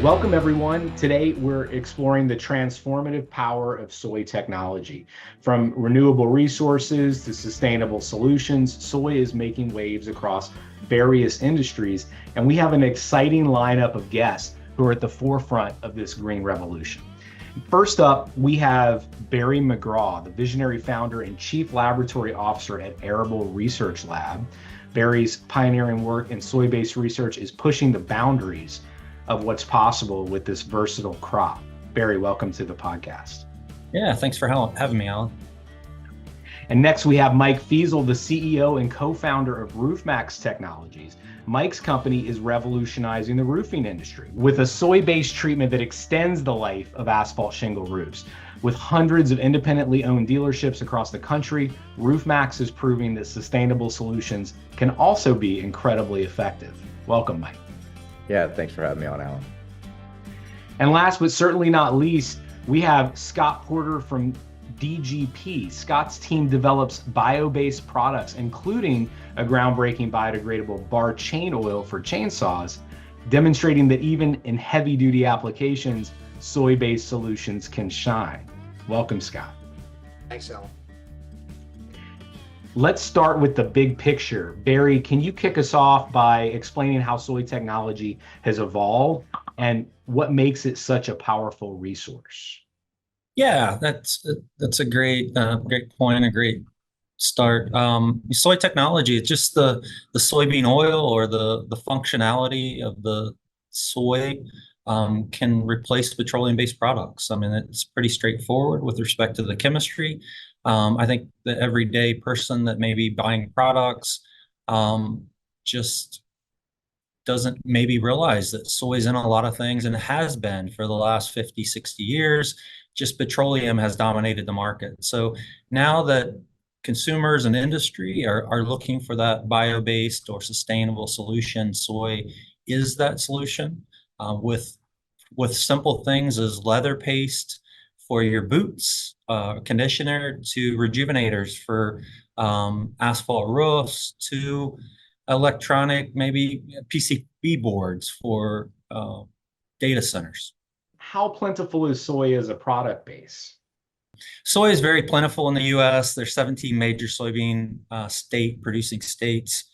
Welcome everyone. Today we're exploring the transformative power of soy technology. From renewable resources to sustainable solutions, soy is making waves across various industries, and we have an exciting lineup of guests who are at the forefront of this green revolution. First up, we have Barry McGraw, the visionary founder and chief laboratory officer at Airable Research Lab. Barry's pioneering work in soy-based research is pushing the boundaries of what's possible with this versatile crop. Barry, welcome to the podcast. Yeah, thanks for having me, Alan. And next we have Mike Feazel, the CEO and co-founder of Maxx Technologies. Mike's company is revolutionizing the roofing industry with a soy-based treatment that extends the life of asphalt shingle roofs. With hundreds of independently owned dealerships across the country, Maxx is proving that sustainable solutions can also be incredibly effective. Welcome, Mike. Yeah, thanks for having me on, Alan. And last but certainly not least, we have Scott Porter from DGP. Scott's team develops bio-based products, including a groundbreaking biodegradable bar chain oil for chainsaws, demonstrating that even in heavy-duty applications, soy-based solutions can shine. Welcome, Scott. Thanks, Alan. Let's start with the big picture. Barry, can you kick us off by explaining how soy technology has evolved and what makes it such a powerful resource? Yeah, that's a great point, a great start. Soy technology, it's just the soybean oil or the functionality of the soy can replace petroleum-based products. I mean, it's pretty straightforward with respect to the chemistry. I think the everyday person that may be buying products just doesn't maybe realize that soy is in a lot of things and has been for the last 50, 60 years. Just petroleum has dominated the market. So now that consumers and industry are looking for that bio-based or sustainable solution, soy is that solution with simple things as leather paste for your boots, conditioner, to rejuvenators for asphalt roofs, to electronic, maybe PCB boards for data centers. How plentiful is soy as a product base? Soy is very plentiful in the U.S. There's 17 major soybean producing states.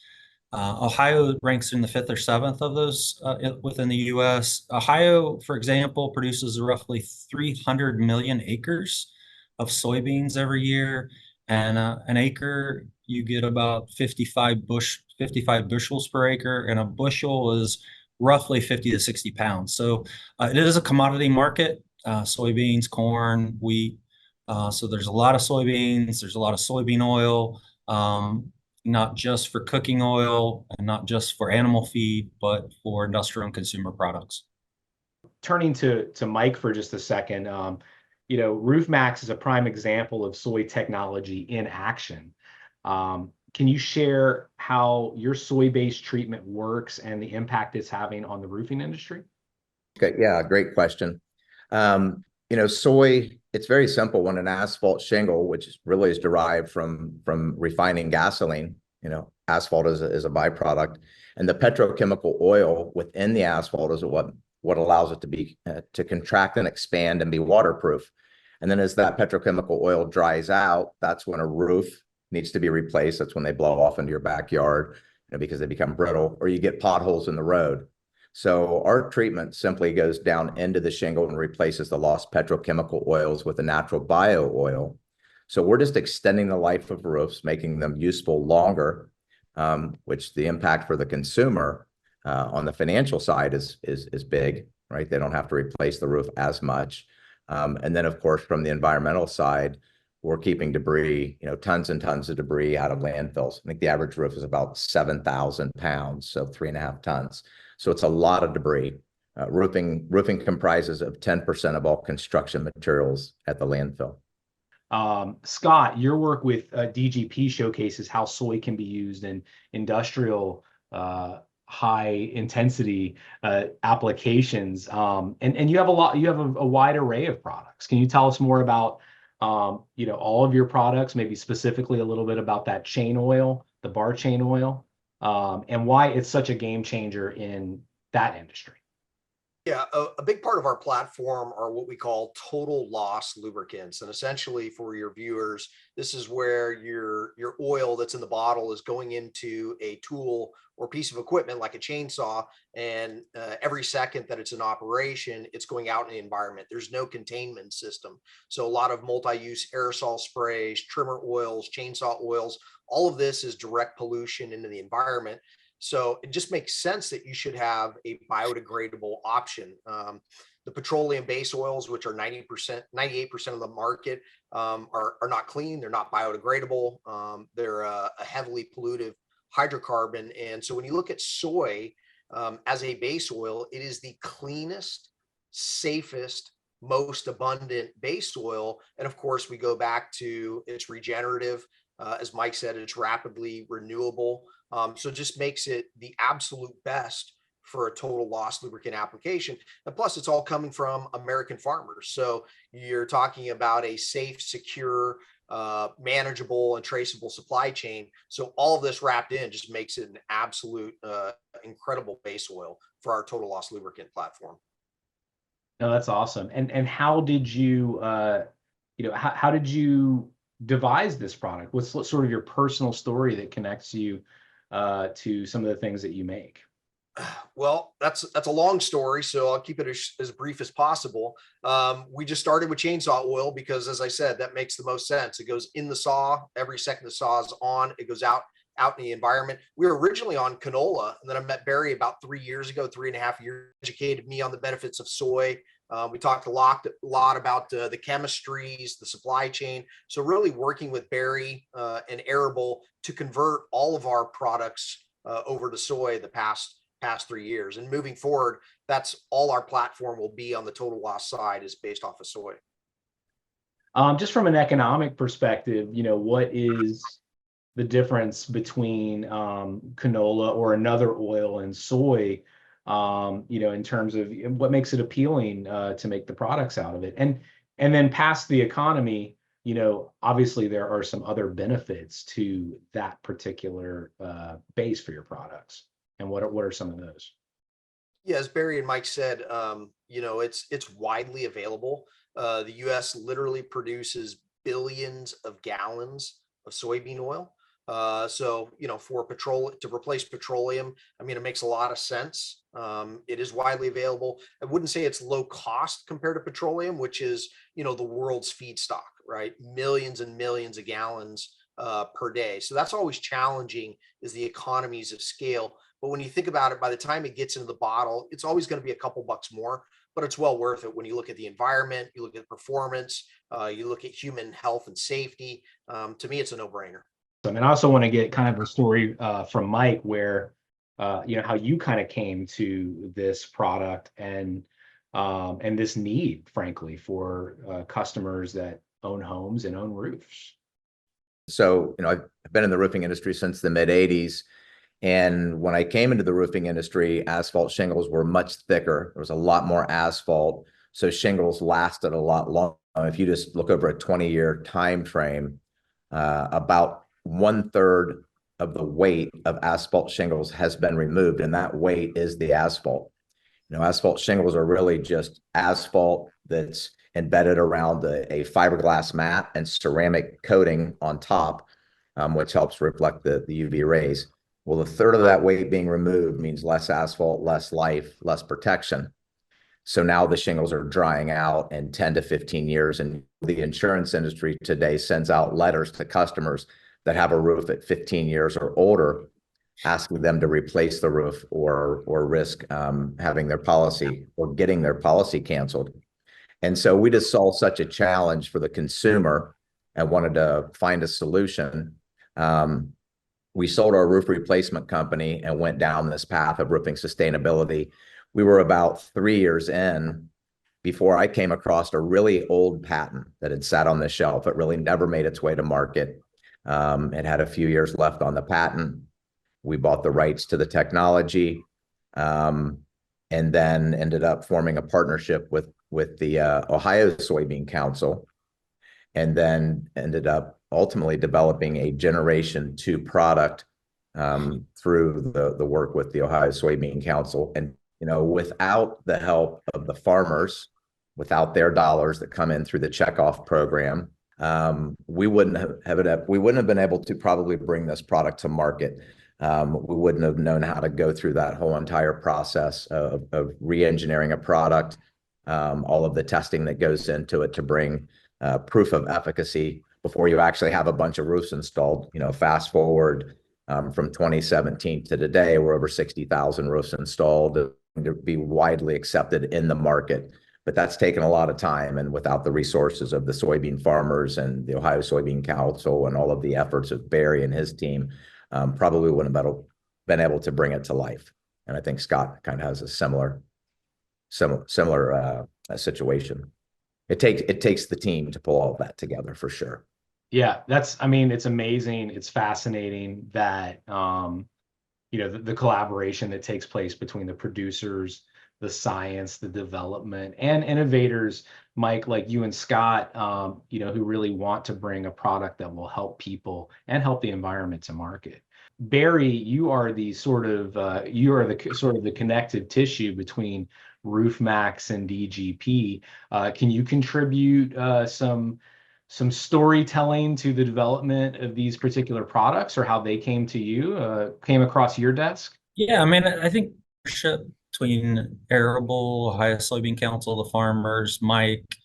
Ohio ranks in the 5th or 7th of those within the U.S. Ohio, for example, produces roughly 300 million acres of soybeans every year, and an acre you get about 55 bushels per acre, and a bushel is roughly 50 to 60 pounds. So it is a commodity market. Soybeans, corn, wheat. So there's a lot of soybeans. There's a lot of soybean oil. Not just for cooking oil and not just for animal feed, but for industrial and consumer products. Turning to Mike for just a second, Maxx is a prime example of soy technology in action. Can you share how your soy-based treatment works and the impact it's having on the roofing industry? Okay, yeah, great question. Soy, it's very simple. When an asphalt shingle, which really is derived from refining gasoline, asphalt is a byproduct, and the petrochemical oil within the asphalt is what allows it to be to contract and expand and be waterproof. And then as that petrochemical oil dries out, that's when a roof needs to be replaced. That's when they blow off into your backyard, because they become brittle, or you get potholes in the road. So our treatment simply goes down into the shingle and replaces the lost petrochemical oils with a natural bio oil. So we're just extending the life of roofs, making them useful longer, which the impact for the consumer on the financial side is big, right? They don't have to replace the roof as much. And then, of course, from the environmental side, we're keeping debris, tons and tons of debris out of landfills. I think the average roof is about 7,000 pounds, so 3.5 tons. So it's a lot of debris. Roofing comprises of 10% of all construction materials at the landfill. Scott, your work with DGP showcases how soy can be used in industrial high intensity applications. And you have a wide array of products. Can you tell us more about all of your products, maybe specifically a little bit about that chain oil, the bar chain oil, and why it's such a game changer in that industry? Yeah, a big part of our platform are what we call total loss lubricants. And essentially for your viewers, this is where your oil that's in the bottle is going into a tool or piece of equipment like a chainsaw. And every second that it's in operation, it's going out in the environment. There's no containment system. So a lot of multi-use aerosol sprays, trimmer oils, chainsaw oils, all of this is direct pollution into the environment. So it just makes sense that you should have a biodegradable option. The petroleum based oils, which are 90%, 98% of the market, are not clean. They're not biodegradable. They're a heavily pollutive hydrocarbon. And so when you look at soy as a base oil, it is the cleanest, safest, most abundant base oil. And of course, we go back to it's regenerative. As Mike said, it's rapidly renewable. So it just makes it the absolute best for a total loss lubricant application. And plus, it's all coming from American farmers. So you're talking about a safe, secure, manageable, and traceable supply chain. So all of this wrapped in just makes it an absolute incredible base oil for our total loss lubricant platform. No, that's awesome. And how did you, how did you devise this product? What's sort of your personal story that connects you to some of the things that you make? Well, that's a long story, so I'll keep it as brief as possible. We just started with chainsaw oil because, as I said, that makes the most sense. It goes in the saw every second the saw is on. It goes out in the environment. We were originally on canola, and then I met Barry about 3 years ago, 3.5 years, educated me on the benefits of soy. We talked a lot about the chemistries, the supply chain. So really working with Barry and Airable to convert all of our products over to soy the past 3 years. And moving forward, that's all our platform will be on the total loss side is based off of soy. Just from an economic perspective, what is the difference between canola or another oil and soy, in terms of what makes it appealing to make the products out of it? And then past the economy, obviously there are some other benefits to that particular base for your products. And what are some of those? Yeah, as Barry and Mike said, it's widely available. The U.S. literally produces billions of gallons of soybean oil. So, for to replace petroleum, it makes a lot of sense. It is widely available. I wouldn't say it's low cost compared to petroleum, which is, the world's feedstock, right? Millions and millions of gallons per day. So that's always challenging, is the economies of scale. But when you think about it, by the time it gets into the bottle, it's always going to be a couple bucks more, but it's well worth it when you look at the environment, you look at performance, you look at human health and safety. To me, it's a no-brainer. And I also want to get kind of a story from Mike where, how you kind of came to this product and this need, frankly, for customers that own homes and own roofs. So, I've been in the roofing industry since the mid 80s. And when I came into the roofing industry, asphalt shingles were much thicker. There was a lot more asphalt. So shingles lasted a lot longer. If you just look over a 20-year time frame, about 1/3 of the weight of asphalt shingles has been removed, and that weight is the asphalt. Asphalt shingles are really just asphalt that's embedded around a fiberglass mat and ceramic coating on top, which helps reflect the UV rays. Well, 1/3 of that weight being removed means less asphalt, less life, less protection. So now the shingles are drying out in 10 to 15 years, and the insurance industry today sends out letters to customers that have a roof at 15 years or older, asking them to replace the roof or risk having their policy or getting their policy canceled. And so we just saw such a challenge for the consumer and wanted to find a solution. We sold our roof replacement company and went down this path of roofing sustainability. We were about 3 years in before I came across a really old patent that had sat on the shelf. It really never made its way to market. It had a few years left on the patent. We bought the rights to the technology, and then ended up forming a partnership with the Ohio Soybean Council, and then ended up ultimately developing a Generation 2 product through the work with the Ohio Soybean Council. And without the help of the farmers, without their dollars that come in through the checkoff program, we wouldn't have been able to probably bring this product to market. We wouldn't have known how to go through that whole entire process of re-engineering a product, all of the testing that goes into it to bring proof of efficacy before you actually have a bunch of roofs installed. Fast forward from 2017 to today, we're over 60,000 roofs installed to be widely accepted in the market. But that's taken a lot of time, and without the resources of the soybean farmers and the Ohio Soybean Council and all of the efforts of Barry and his team, probably wouldn't have been able to bring it to life. And I think Scott kind of has a similar situation. It takes the team to pull all of that together for sure. Yeah, it's amazing. It's fascinating that, the collaboration that takes place between the producers, the science, the development, and innovators, Mike, like you and Scott, who really want to bring a product that will help people and help the environment to market. Barry, you are the sort of the connective tissue between RoofMaxx and DGP. Can you contribute some storytelling to the development of these particular products, or how they came across your desk? Yeah, I think partnership between Airable, Ohio Soybean Council, the farmers, Mike,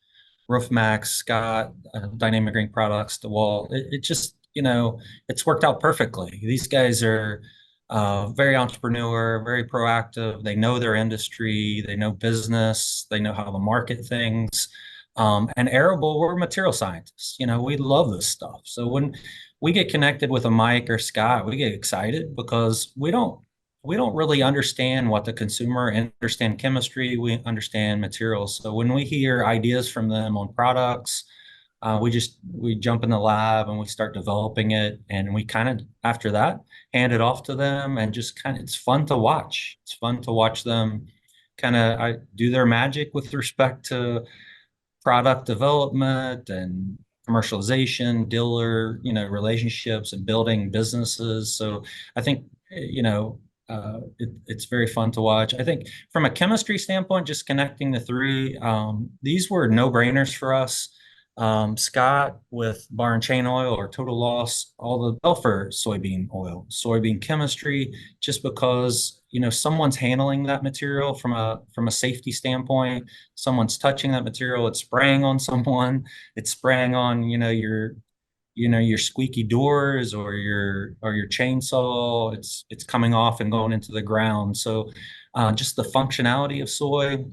RoofMaxx, Scott, Dynamic Green Products, DeWalt. It just, it's worked out perfectly. These guys are very entrepreneur, very proactive. They know their industry, they know business, they know how to market things. And Airable, we're material scientists. We love this stuff. So when we get connected with a Mike or Scott, we get excited because we don't really understand what the consumer, understand chemistry, we understand materials. So when we hear ideas from them on products, we jump in the lab and we start developing it, and we kind of after that hand it off to them, and just it's fun to watch. It's fun to watch them do their magic with respect to product development and commercialization, dealer, relationships and building businesses. So I think, it's very fun to watch. I think from a chemistry standpoint, just connecting the three, these were no-brainers for us. Scott with bar and chain oil or total loss, all the sulfur soybean oil, soybean chemistry, just because, someone's handling that material from a safety standpoint, someone's touching that material, it's spraying on someone, it's spraying on, your squeaky doors or your chainsaw, it's coming off and going into the ground. So just the functionality of soy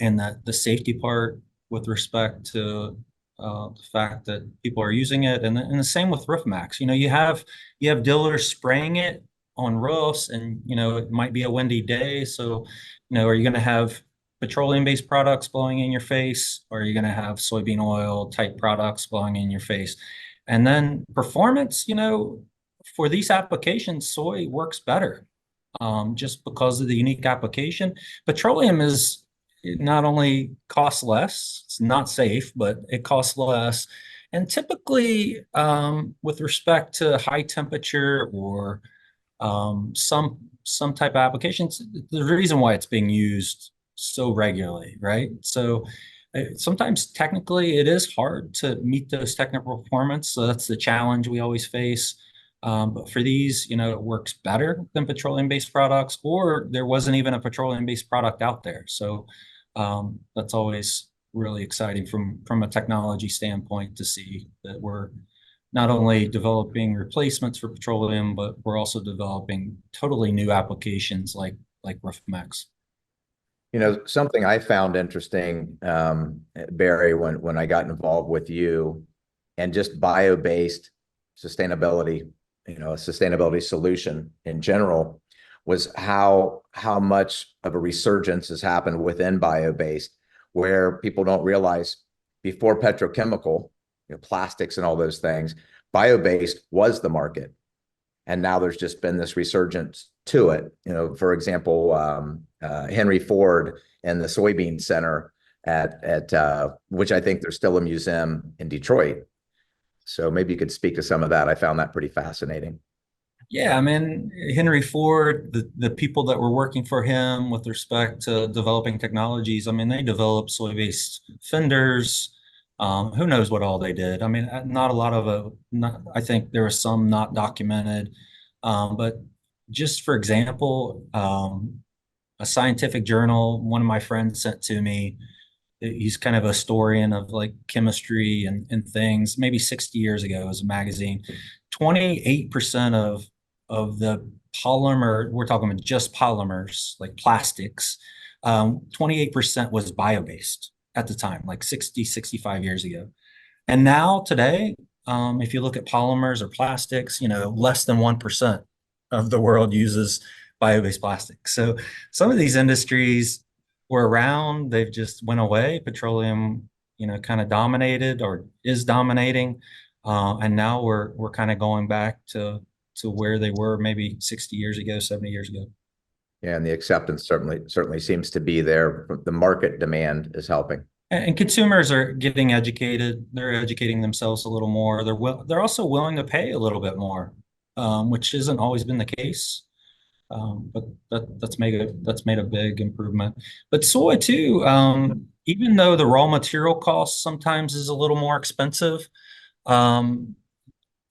and the safety part with respect to the fact that people are using it, and the same with RoofMaxx. You have dealers spraying it on roofs, and it might be a windy day. So are you going to have petroleum-based products blowing in your face, or are you going to have soybean oil type products blowing in your face? And then performance, for these applications, soy works better just because of the unique application. Petroleum not only costs less, it's not safe, but it costs less. And typically, with respect to high temperature or some type of applications, the reason why it's being used so regularly, right? So sometimes technically it is hard to meet those technical performance. So that's the challenge we always face. But for these, it works better than petroleum-based products, or there wasn't even a petroleum-based product out there. So that's always really exciting from a technology standpoint to see that we're not only developing replacements for petroleum, but we're also developing totally new applications like RoofMaxx. Something I found interesting, Barry, when I got involved with you and just bio-based sustainability, a sustainability solution in general, was how much of a resurgence has happened within bio-based, where people don't realize before petrochemical, plastics and all those things, bio-based was the market. And now there's just been this resurgence to it. For example, Henry Ford and the Soybean Center at which I think there's still a museum in Detroit. So maybe you could speak to some of that. I found that pretty fascinating. Yeah, I mean, Henry Ford, the people that were working for him with respect to developing technologies, I mean, they developed soy-based fenders. Who knows what all they did? I mean, not a lot of not, I think there was some not documented. But just for example, a scientific journal, one of my friends sent to me, he's kind of a historian of like chemistry and things, maybe 60 years ago, it was a magazine. 28% of the polymer, we're talking about just polymers, like plastics, 28% was bio-based at the time, like 60, 65 years ago. And now today, if you look at polymers or plastics, less than 1% of the world uses bio-based plastic. So some of these industries were around, they've just went away. Petroleum, kind of dominated or is dominating. And now we're kind of going back to where they were maybe 60 years ago, 70 years ago. Yeah, and the acceptance certainly seems to be there. The market demand is helping. And consumers are getting educated. They're educating themselves a little more. They're also willing to pay a little bit more, which hasn't always been the case. But that's made a big improvement. But soy too, even though the raw material cost sometimes is a little more expensive, um,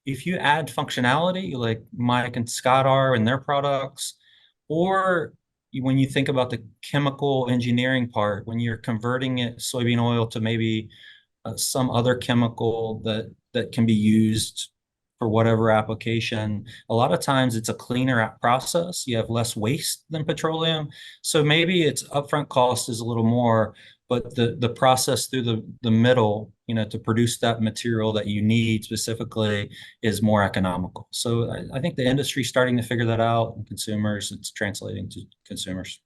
if you add functionality like Mike and Scott are in their products, or when you think about the chemical engineering part, when you're converting soybean oil to maybe some other chemical that can be used for whatever application, a lot of times it's a cleaner process. You have less waste than petroleum. So maybe its upfront cost is a little more, but the process through the middle, to produce that material that you need specifically is more economical. So I think the industry's starting to figure that out, and consumers, it's translating to consumers.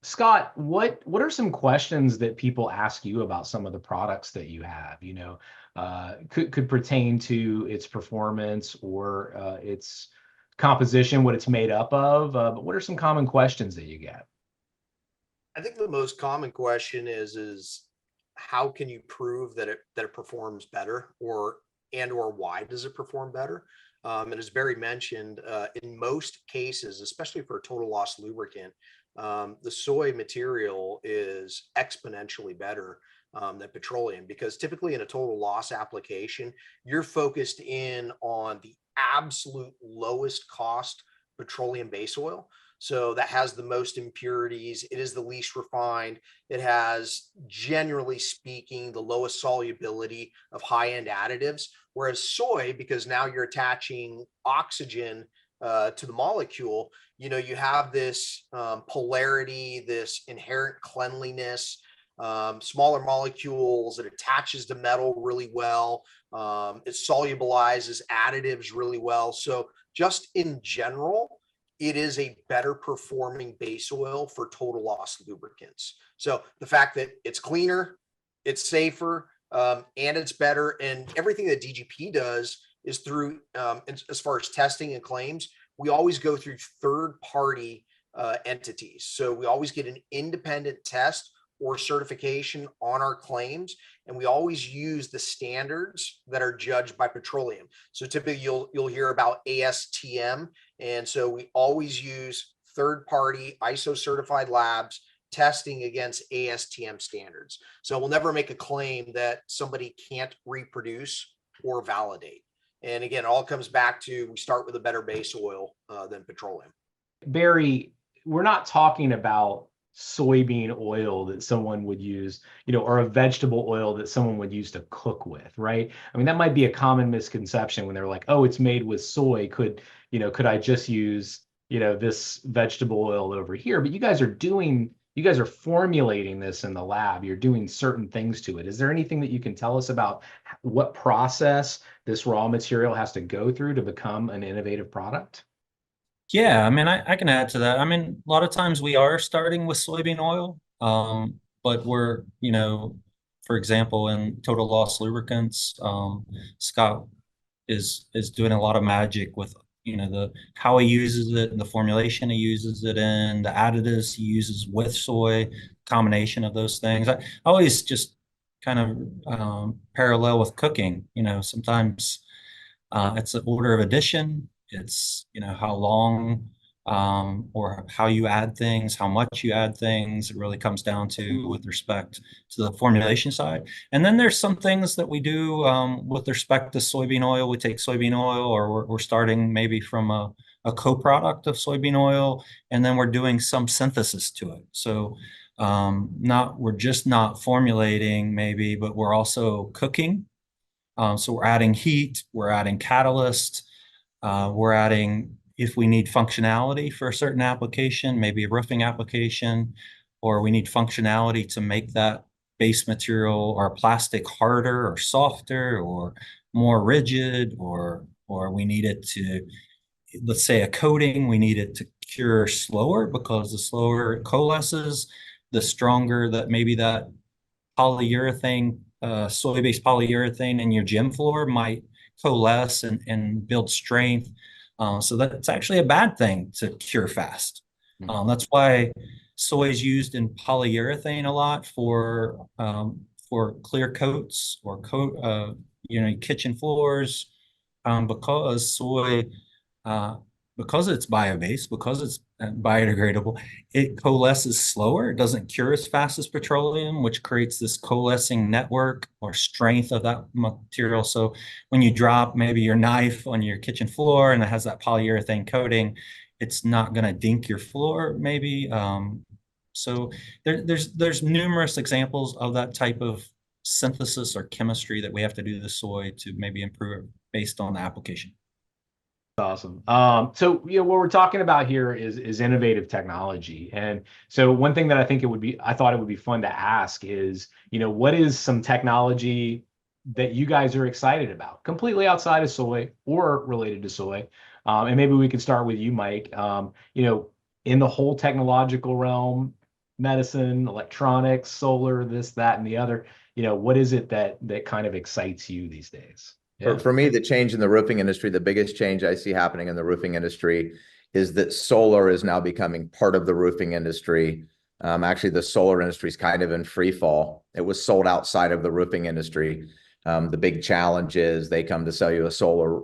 Scott, what are some questions that people ask you about some of the products that you have? Could pertain to its performance or its composition, what it's made up of. But what are some common questions that you get? I think the most common question is how can you prove that it performs better, or why does it perform better? And as Barry mentioned, in most cases, especially for a total loss lubricant, the soy material is exponentially better than petroleum, because typically in a total loss application, you're focused in on the absolute lowest cost petroleum base oil. So that has the most impurities. It is the least refined. It has, generally speaking, the lowest solubility of high-end additives. Whereas soy, because now you're attaching oxygen to the molecule, you have this polarity, this inherent cleanliness, smaller molecules. It attaches to metal really well. It solubilizes additives really well. So just in general, it is a better performing base oil for total loss lubricants. So the fact that it's cleaner, it's safer, and it's better, and everything that DGP does is through, as far as testing and claims, we always go through third-party entities. So we always get an independent test or certification on our claims, and we always use the standards that are judged by petroleum. So typically you'll hear about ASTM, and so we always use third-party ISO certified labs testing against ASTM standards. So we'll never make a claim that somebody can't reproduce or validate. And again, it all comes back to, we start with a better base oil than petroleum. Barry, we're not talking about soybean oil that someone would use, or a vegetable oil that someone would use to cook with, right? I mean, that might be a common misconception when they're like, oh, it's made with soy. Could I just use, this vegetable oil over here? But you guys are formulating this in the lab. You're doing certain things to it. Is there anything that you can tell us about what process this raw material has to go through to become an innovative product? Yeah, I mean, I can add to that. I mean, a lot of times we are starting with soybean oil, but we're, for example, in total loss lubricants, Scott is doing a lot of magic with, the how he uses it and the formulation he uses it in, the additives he uses with soy, combination of those things. I always just kind of parallel with cooking, sometimes it's an order of addition. It's, how long, or how you add things, how much you add things. It really comes down to with respect to the formulation side. And then there's some things that we do with respect to soybean oil. We take soybean oil, or we're starting maybe from a co-product of soybean oil, and then we're doing some synthesis to it. So we're just not formulating maybe, but we're also cooking. So we're adding heat, we're adding catalyst, we're adding, if we need functionality for a certain application, maybe a roofing application, or we need functionality to make that base material or plastic harder or softer or more rigid, or we need it to, let's say a coating, we need it to cure slower, because the slower it coalesces, the stronger that maybe that polyurethane, soy-based polyurethane in your gym floor might coalesce and build strength. So that's actually a bad thing to cure fast. That's why soy is used in polyurethane a lot for clear coats or kitchen floors, because soy, because it's bio-based, because it's biodegradable, it coalesces slower. It doesn't cure as fast as petroleum, which creates this coalescing network or strength of that material. So when you drop maybe your knife on your kitchen floor and it has that polyurethane coating, it's not going to dink your floor maybe. So there's numerous examples of that type of synthesis or chemistry that we have to do to the soy to maybe improve it based on the application. Awesome. So what we're talking about here is innovative technology. And so one thing that I thought it would be fun to ask is, what is some technology that you guys are excited about, completely outside of soy or related to soy? And maybe we could start with you, Mike. In the whole technological realm, medicine, electronics, solar, this, that, and the other, what is it that kind of excites you these days? Yeah. For me, the change in the roofing industry, the biggest change I see happening in the roofing industry is that solar is now becoming part of the roofing industry. Actually, the solar industry is kind of in free fall. It was sold outside of the roofing industry. The big challenge is they come to sell you a solar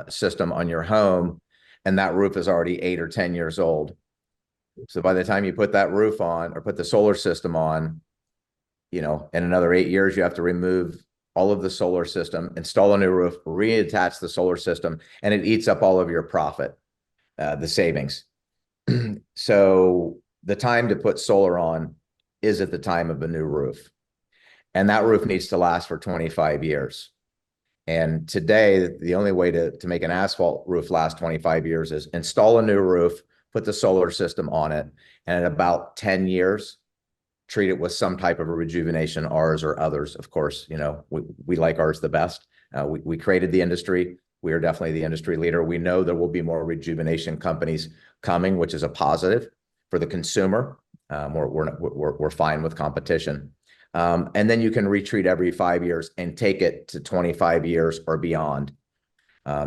system on your home, and that roof is already 8 or 10 years old. So by the time you put that roof on or put the solar system on, in another 8 years, you have to remove all of the solar system, install a new roof, reattach the solar system, and it eats up all of your profit, the savings. So the time to put solar on is at the time of a new roof. And that roof needs to last for 25 years. And today, the only way to make an asphalt roof last 25 years is install a new roof, put the solar system on it, and at about 10 years, treat it with some type of a rejuvenation, ours or others. Of course, we like ours the best. We created the industry. We are definitely the industry leader. We know there will be more rejuvenation companies coming, which is a positive for the consumer. We're fine with competition. And then you can retreat every 5 years and take it to 25 years or beyond.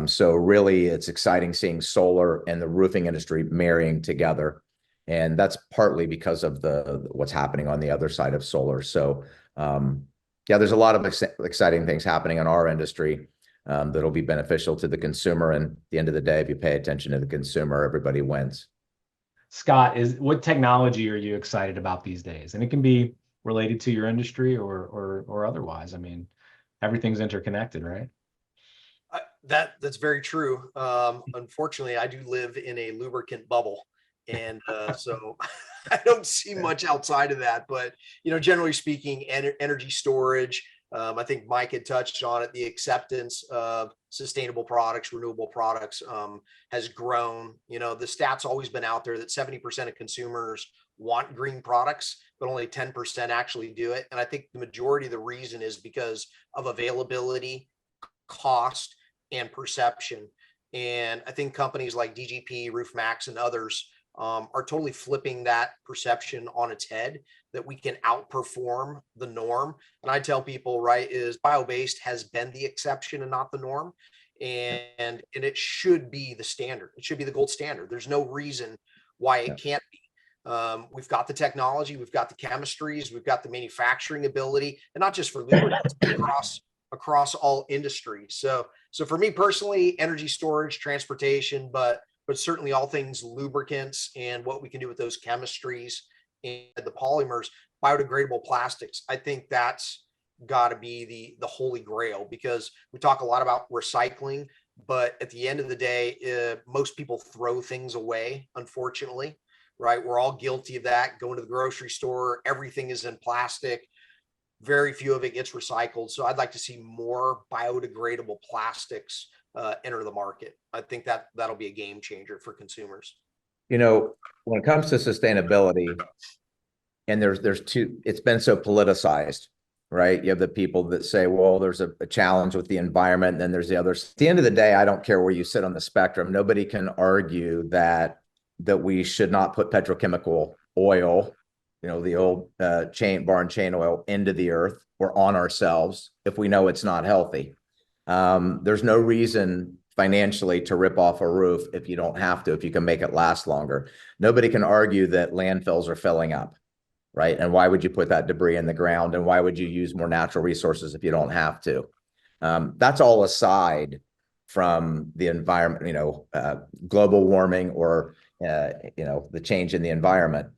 So really, it's exciting seeing solar and the roofing industry marrying together. And that's partly because of what's happening on the other side of solar. So there's a lot of exciting things happening in our industry that'll be beneficial to the consumer. And at the end of the day, if you pay attention to the consumer, everybody wins. Scott, what technology are you excited about these days? And it can be related to your industry or otherwise. I mean, everything's interconnected, right? That's very true. Unfortunately, I do live in a lubricant bubble. And so I don't see much outside of that, but, generally speaking, energy storage, I think Mike had touched on it. The acceptance of sustainable products, renewable products has grown. The stat's always been out there that 70% of consumers want green products, but only 10% actually do it. And I think the majority of the reason is because of availability, cost, and perception. And I think companies like DGP, Maxx, and others are totally flipping that perception on its head, that we can outperform the norm. And I tell people, right, is bio-based has been the exception and not the norm. And it should be the standard. It should be the gold standard. There's no reason why it can't be. We've got the technology, we've got the chemistries, we've got the manufacturing ability, and not just for lubricants, but across across all industries. So for me personally, energy storage, transportation, but certainly all things lubricants and what we can do with those chemistries and the polymers, biodegradable plastics. I think that's got to be the holy grail, because we talk a lot about recycling, but at the end of the day, most people throw things away, unfortunately, right? We're all guilty of that. Going to the grocery store, everything is in plastic. Very few of it gets recycled. So I'd like to see more biodegradable plastics enter the market. I think that that'll be a game changer for consumers. You know, when it comes to sustainability, and there's two, it's been so politicized, right? You have the people that say, well, there's a challenge with the environment, and then there's the others. At the end of the day, I don't care where you sit on the spectrum. Nobody can argue that we should not put petrochemical oil, you know, the old barn chain oil, into the earth or on ourselves if we know it's not healthy. There's no reason financially to rip off a roof if you don't have to, if you can make it last longer. Nobody can argue that landfills are filling up, right? And why would you put that debris in the ground? And why would you use more natural resources if you don't have to? That's all aside from the environment, you know, global warming or, you know, the change in the environment,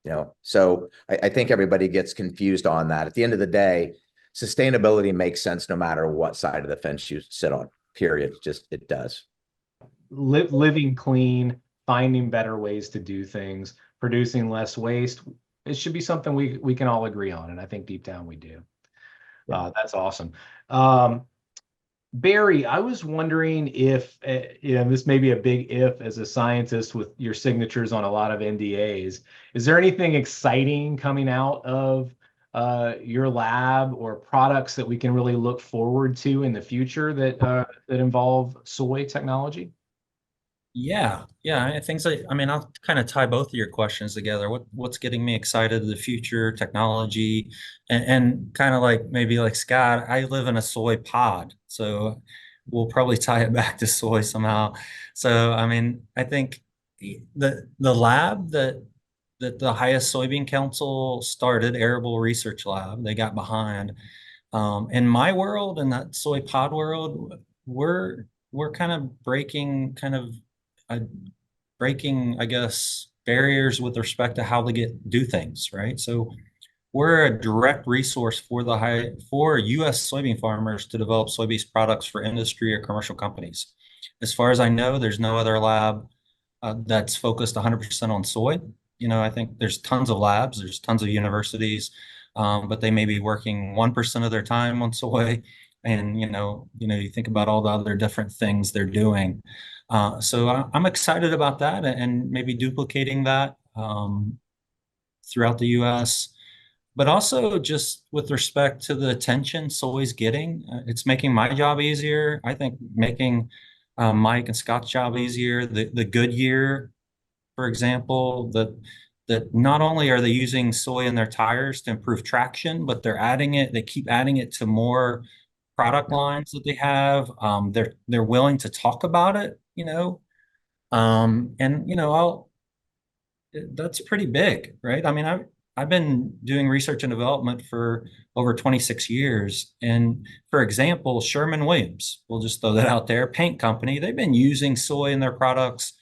you know. So I think everybody gets confused on that. At the end of the day, sustainability makes sense no matter what side of the fence you sit on, period. Just, it does. Living clean, finding better ways to do things, producing less waste. It should be something we can all agree on, and I think deep down we do. Yeah. That's awesome. Barry, I was wondering if, you know, this may be a big if as a scientist with your signatures on a lot of NDAs. Is there anything exciting coming out of your lab or products that we can really look forward to in the future that that involve soy technology? Yeah, I think so. I mean, I'll kind of tie both of your questions together. What's getting me excited, the future technology, and kind of like maybe like Scott, I live in a soy pod, so we'll probably tie it back to soy somehow. So, I mean, I think the lab that the highest soybean council started, Airable Research Lab, they got behind. In my world, in that soy pod world, we're kind of breaking I guess, barriers with respect to how they do things, right? So we're a direct resource for U.S. soybean farmers to develop soy-based products for industry or commercial companies. As far as I know, there's no other lab that's focused 100% on soy. You know, I think there's tons of labs, there's tons of universities, but they may be working 1% of their time on soy. And, you think about all the other different things they're doing. So I'm excited about that and maybe duplicating that throughout the U.S. But also just with respect to the attention soy's getting, it's making my job easier. I think making Mike and Scott's job easier. The Goodyear, for example, that not only are they using soy in their tires to improve traction, but they keep adding it to more product lines that they have. They're willing to talk about it, that's pretty big, right? I mean, I've been doing research and development for over 26 years. And for example, Sherwin-Williams, we'll just throw that out there, paint company, they've been using soy in their products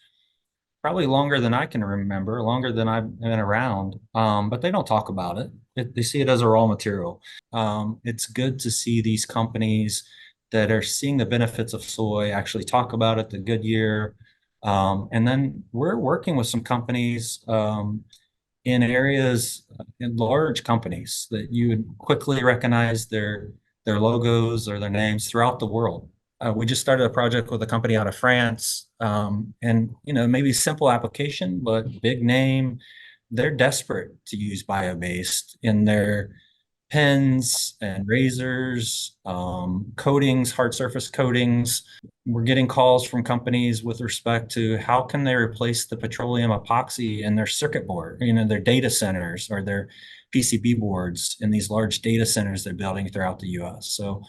probably longer than I can remember, longer than I've been around, but they don't talk about it. They see it as a raw material. It's good to see these companies that are seeing the benefits of soy actually talk about it, the Goodyear. And then we're working with some companies in areas, in large companies that you would quickly recognize their logos or their names throughout the world. We just started a project with a company out of France, and maybe simple application, but big name. They're desperate to use Biobased in their pens and razors, coatings, hard surface coatings. We're getting calls from companies with respect to how can they replace the petroleum epoxy in their circuit board, their data centers or their PCB boards in these large data centers they're building throughout the US. So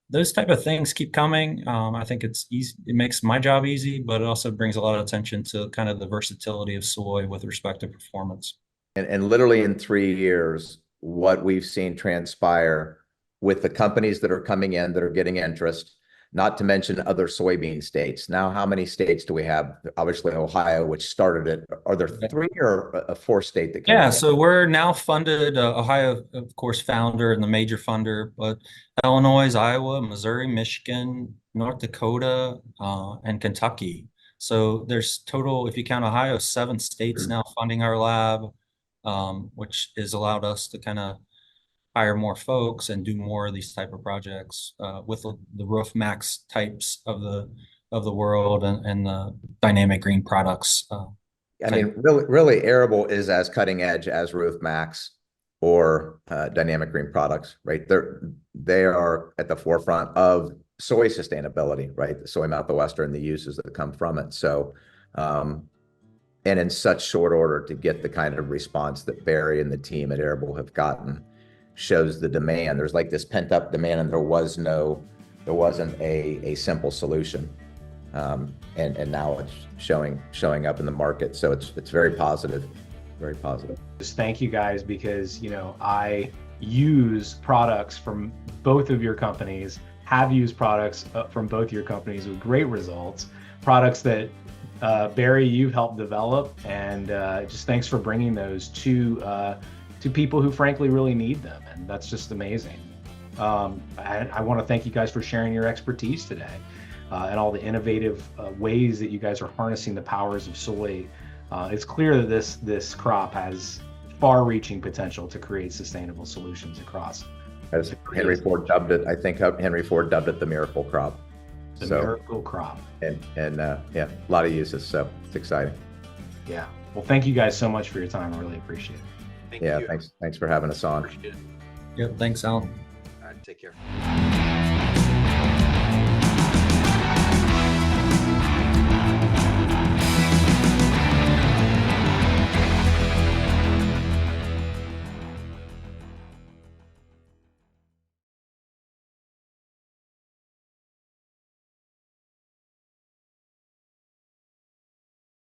those type of things keep coming. I think it's easy. It makes my job easy, but it also brings a lot of attention to kind of the versatility of soy with respect to performance. And literally in 3 years, what we've seen transpire with the companies that are coming in that are getting interest, not to mention other soybean states. Now, how many states do we have? Obviously, Ohio, which started it. Are there 3 or a 4th state that came Yeah, in? so we're now funded, Ohio, of course, founder and the major funder, but Illinois, Iowa, Missouri, Michigan, North Dakota, and Kentucky. So there's total, if you count Ohio, 7 states now funding our lab, which has allowed us to kind of hire more folks and do more of these type of projects with the roof Maxx types of the world and the dynamic green products. I mean, really, Airable is as cutting edge as Roof Maxx or Dynamic Green Products, right? They are at the forefront of soy sustainability, right? The soy mouthwester and the uses that come from it. So, and in such short order to get the kind of response that Barry and the team at Airable have gotten shows the demand. There's like this pent up demand, and there wasn't a simple solution. And now it's showing up in the market. So it's very positive, very positive. Just thank you guys, because, you know, I use products from both of your companies, have used products from both your companies with great results, products that Barry, you've helped develop, and just thanks for bringing those to people who frankly really need them. And that's just amazing. I want to thank you guys for sharing your expertise today. And all the innovative ways that you guys are harnessing the powers of soy. It's clear that this crop has far-reaching potential to create sustainable solutions across. As Henry Ford dubbed it, I think Henry Ford dubbed it the miracle crop. The miracle crop. And yeah, a lot of uses. So it's exciting. Yeah. Well, thank you guys so much for your time. I really appreciate it. Thank you. Thanks for having us on. Appreciate it. Yep, thanks, Alan. All right, take care.